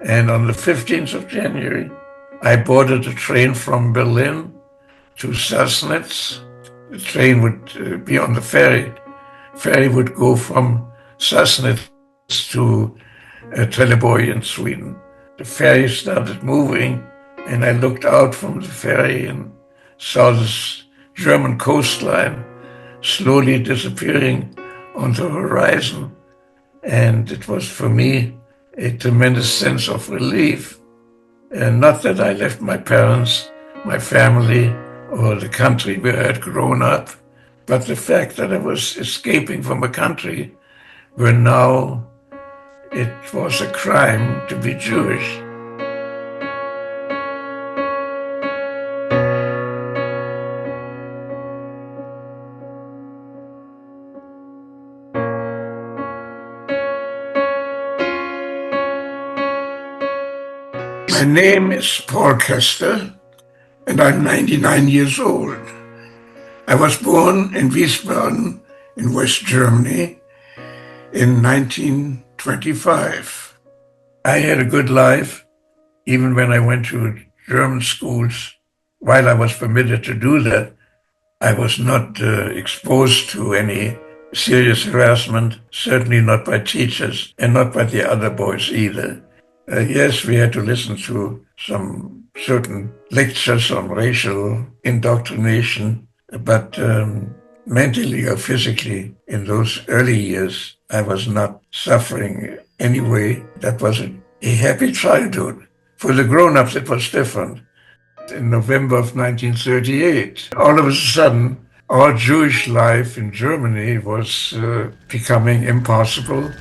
And on the 15th of January, I boarded a train from Berlin to Sassnitz. The train would be on the ferry. Ferry would go from Sassnitz to Trelleborg in Sweden. The ferry started moving, and I looked out from the ferry and saw this German coastline slowly disappearing on the horizon. And it was for me a tremendous sense of relief. And not that I left my parents, my family, or the country where I had grown up, but the fact that I was escaping from a country where now it was a crime to be Jewish. My name is Paul Kester, and I'm 99 years old. I was born in Wiesbaden in West Germany in 1925. I had a good life, even when I went to German schools. While I was permitted to do that, I was not exposed to any serious harassment, certainly not by teachers and not by the other boys either. Yes, we had to listen to some certain lectures on racial indoctrination, but mentally or physically in those early years, I was not suffering anyway. That was a happy childhood. For the grown-ups, it was different. In November of 1938, all of a sudden, all Jewish life in Germany was becoming impossible.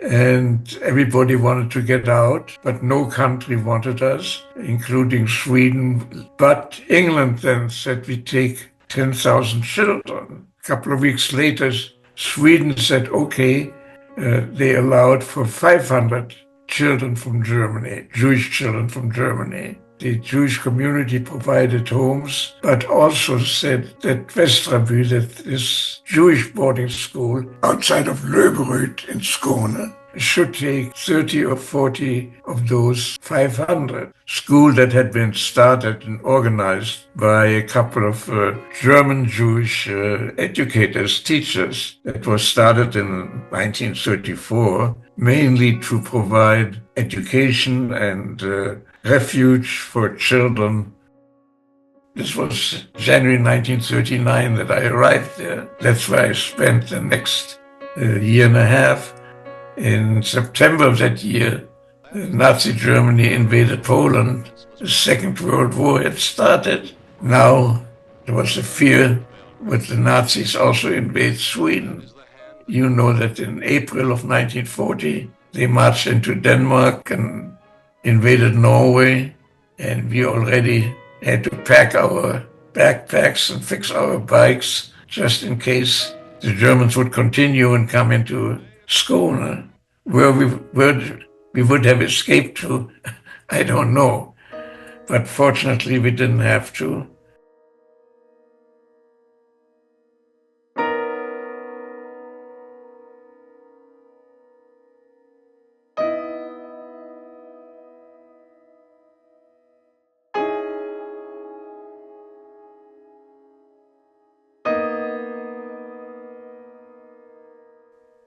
And everybody wanted to get out, but no country wanted us, including Sweden. But England then said we take 10,000 children. A couple of weeks later, Sweden said, okay, they allowed for 500 children from Germany, Jewish children from Germany. The Jewish community provided homes, but also said that Westrabü, that this Jewish boarding school outside of Löberöd in Skåne, should take 30 or 40 of those 500. School that had been started and organized by a couple of German Jewish educators, teachers, that was started in 1934, mainly to provide education and refuge for children. This was January 1939 that I arrived there. That's where I spent the next year and a half. In September of that year, Nazi Germany invaded Poland. The Second World War had started. Now there was a fear would the Nazis also invade Sweden. You know that in April of 1940, they marched into Denmark and invaded Norway, and we already had to pack our backpacks and fix our bikes just in case the Germans would continue and come into Skåne. Where we would have escaped to, I don't know. But fortunately, we didn't have to.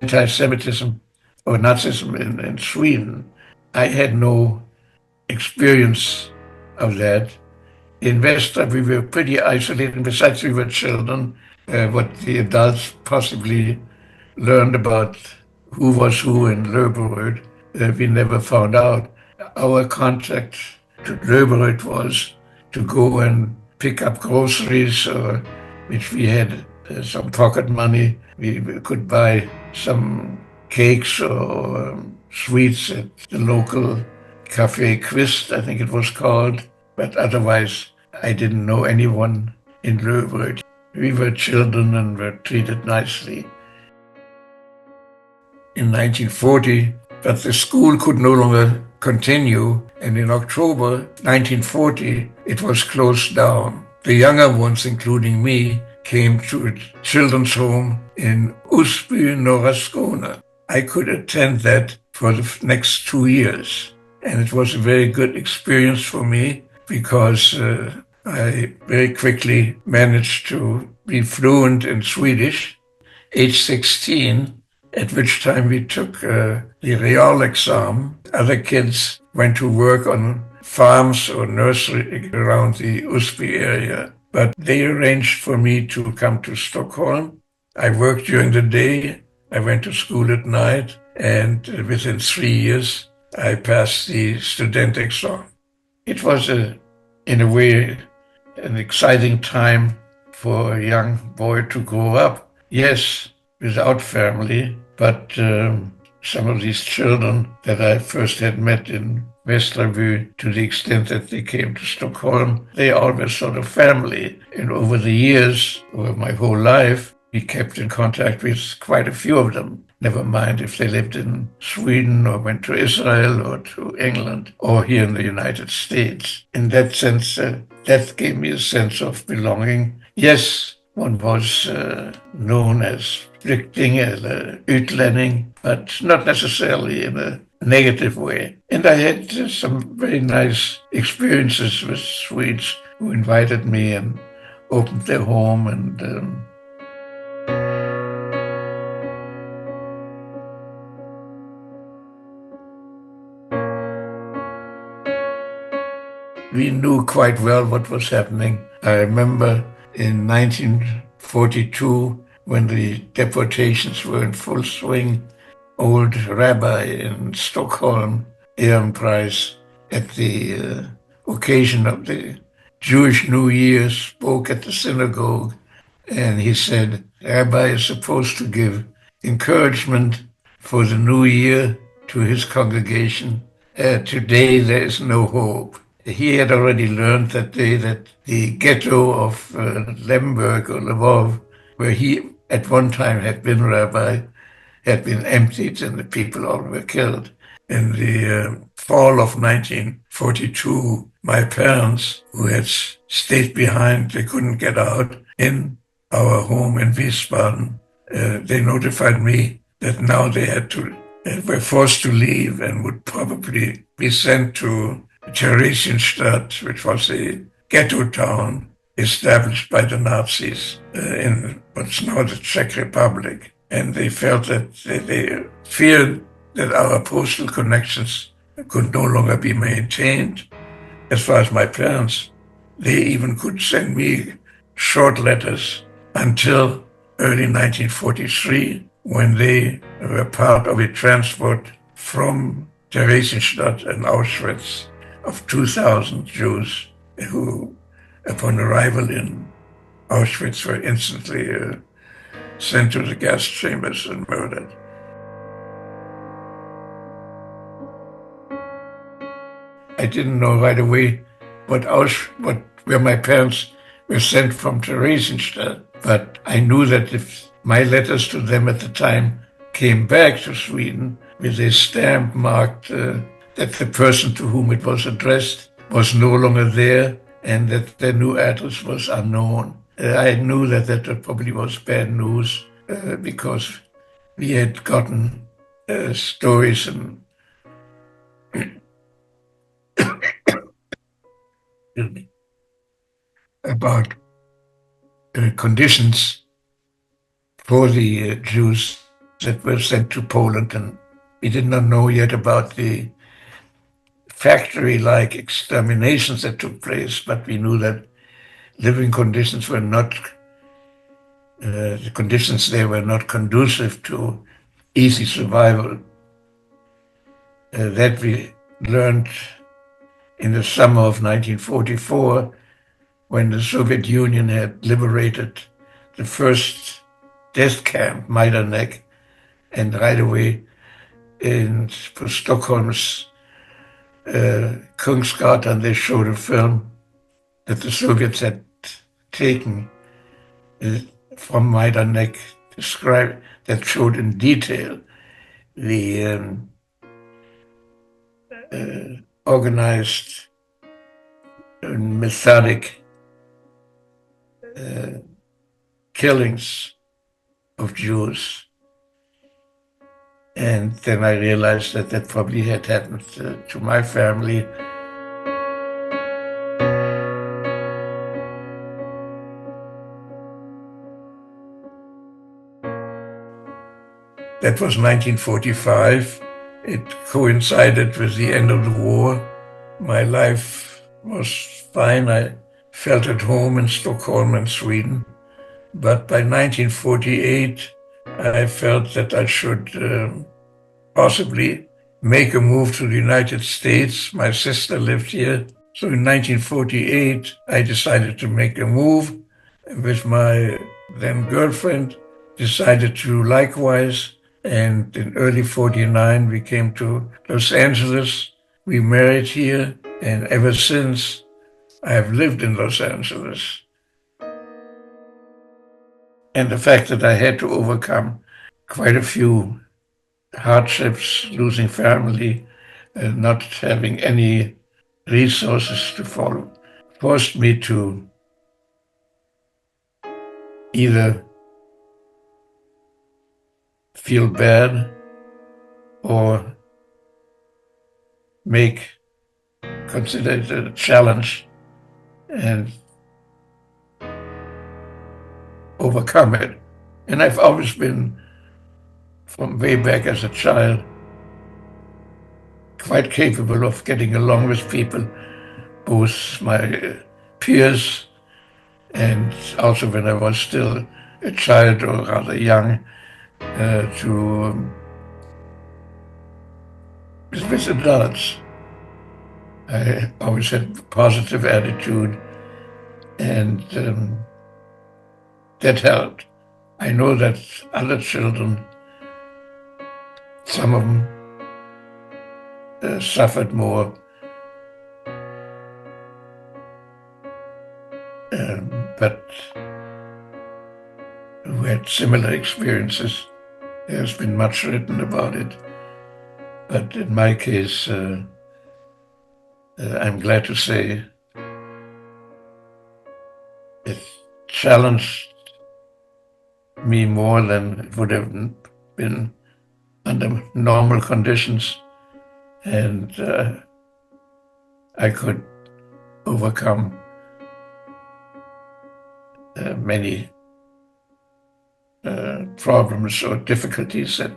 Anti-Semitism or Nazism in Sweden, I had no experience of that. In Västra, we were pretty isolated. Besides, we were children. What the adults possibly learned about who was who in Löberöd, we never found out. Our contract to Löberöd was to go and pick up groceries, which we had some pocket money. We could buy some cakes or sweets at the local Café Quist, I think it was called. But otherwise, I didn't know anyone in Löwenbräu. We were children and were treated nicely. In 1940, but the school could no longer continue, and in October 1940, it was closed down. The younger ones, including me, came to a children's home in Usby, Norra Skåne. I could attend that for the next 2 years, and it was a very good experience for me because I very quickly managed to be fluent in Swedish. Age 16, at which time we took the real exam. Other kids went to work on farms or nursery around the Usby area. But they arranged for me to come to Stockholm. I worked during the day. I went to school at night. And within 3 years, I passed the student exam. It was, in a way, an exciting time for a young boy to grow up. Yes, without family, but some of these children that I first had met in Västerby, to the extent that they came to Stockholm, they always sort of family. And over the years, over my whole life, we kept in contact with quite a few of them. Never mind if they lived in Sweden or went to Israel or to England or here in the United States. In that sense, that gave me a sense of belonging. Yes, one was known as flykting, as an utlänning, but not necessarily in a negative way. And I had some very nice experiences with Swedes who invited me and opened their home. And we knew quite well what was happening. I remember in 1942, when the deportations were in full swing, old rabbi in Stockholm, Ehrenpreis, at the occasion of the Jewish New Year, spoke at the synagogue, and he said, Rabbi is supposed to give encouragement for the new year to his congregation. Today there is no hope. He had already learned that day that the ghetto of Lemberg or Lvov, where he at one time had been rabbi, had been emptied and the people all were killed. In the fall of 1942, my parents, who had stayed behind, they couldn't get out, in our home in Wiesbaden, they notified me that now they were forced to leave and would probably be sent to Theresienstadt, which was a ghetto town established by the Nazis in what's now the Czech Republic. And they felt that they feared that our postal connections could no longer be maintained. As far as my parents, they even could send me short letters until early 1943, when they were part of a transport from Theresienstadt and Auschwitz of 2,000 Jews who, upon arrival in Auschwitz, were instantly sent to the gas chambers and murdered. I didn't know right away where my parents were sent from Theresienstadt, but I knew that if my letters to them at the time came back to Sweden with a stamp marked that the person to whom it was addressed was no longer there and that their new address was unknown. I knew that probably was bad news because we had gotten stories and about conditions for the Jews that were sent to Poland, and we did not know yet about the factory-like exterminations that took place, but we knew that living conditions were not, the conditions there were not conducive to easy survival. That we learned in the summer of 1944, when the Soviet Union had liberated the first death camp, Majdanek, And right away in Stockholm's Kungsgatan, they showed a film that the Soviets had taken from Majdanek, described, that showed in detail the organized and methodic killings of Jews. And then I realized that that probably had happened to my family. That was 1945. It coincided with the end of the war. My life was fine. I felt at home in Stockholm and Sweden. But by 1948, I felt that I should possibly make a move to the United States. My sister lived here. So in 1948, I decided to make a move. With my then girlfriend, decided to likewise. And in early 49, we came to Los Angeles. We married here. And ever since, I have lived in Los Angeles. And the fact that I had to overcome quite a few hardships, losing family, not having any resources to follow, forced me to either feel bad or consider it a challenge and overcome it. And I've always been, from way back as a child, quite capable of getting along with people, both my peers and also when I was still a child or rather young, with adults. I always had a positive attitude, and that helped. I know that other children, some of them suffered more, but who had similar experiences. There's been much written about it. But in my case, I'm glad to say it challenged me more than it would have been under normal conditions. And I could overcome many problems or difficulties that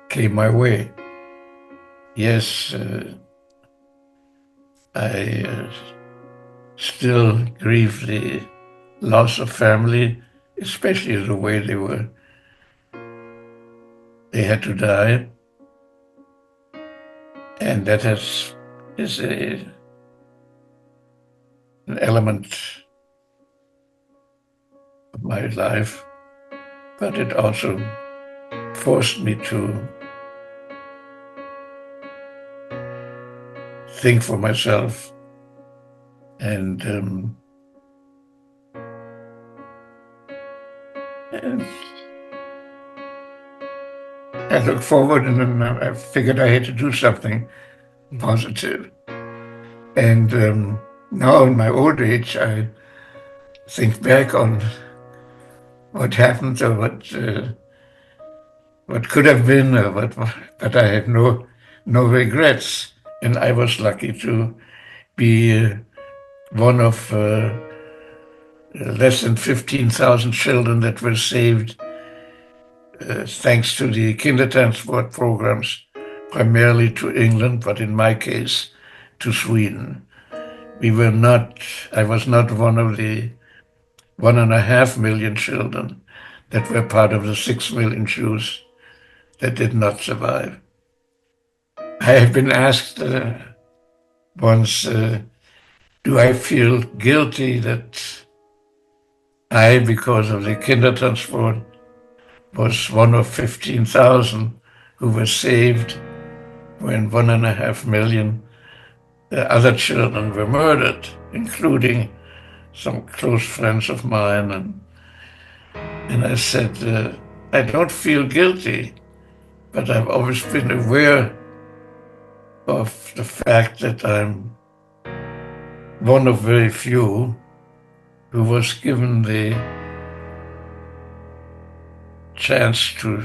came my way. Yes, I still grieve the loss of family, especially the way they had to die. And that is an element of my life, but it also forced me to think for myself, and I look forward, and then I figured I had to do something positive. And now in my old age, I think back on what happened or what could have been, or but I had no regrets. And I was lucky to be one of less than 15,000 children that were saved thanks to the Kindertransport programs, primarily to England, but in my case, to Sweden. I was not one of the 1.5 million children that were part of the 6 million Jews that did not survive. I have been asked once, do I feel guilty that I, because of the Kindertransport, was one of 15,000 who were saved when 1.5 million other children were murdered, including some close friends of mine. And I said, I don't feel guilty, but I've always been aware of the fact that I'm one of very few who was given the chance to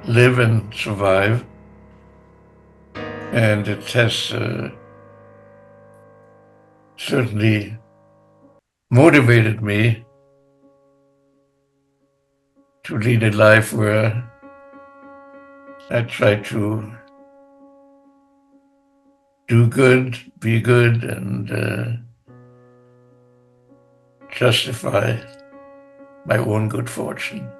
live and survive. And it has certainly motivated me to lead a life where I try to do good, be good, and justify my own good fortune.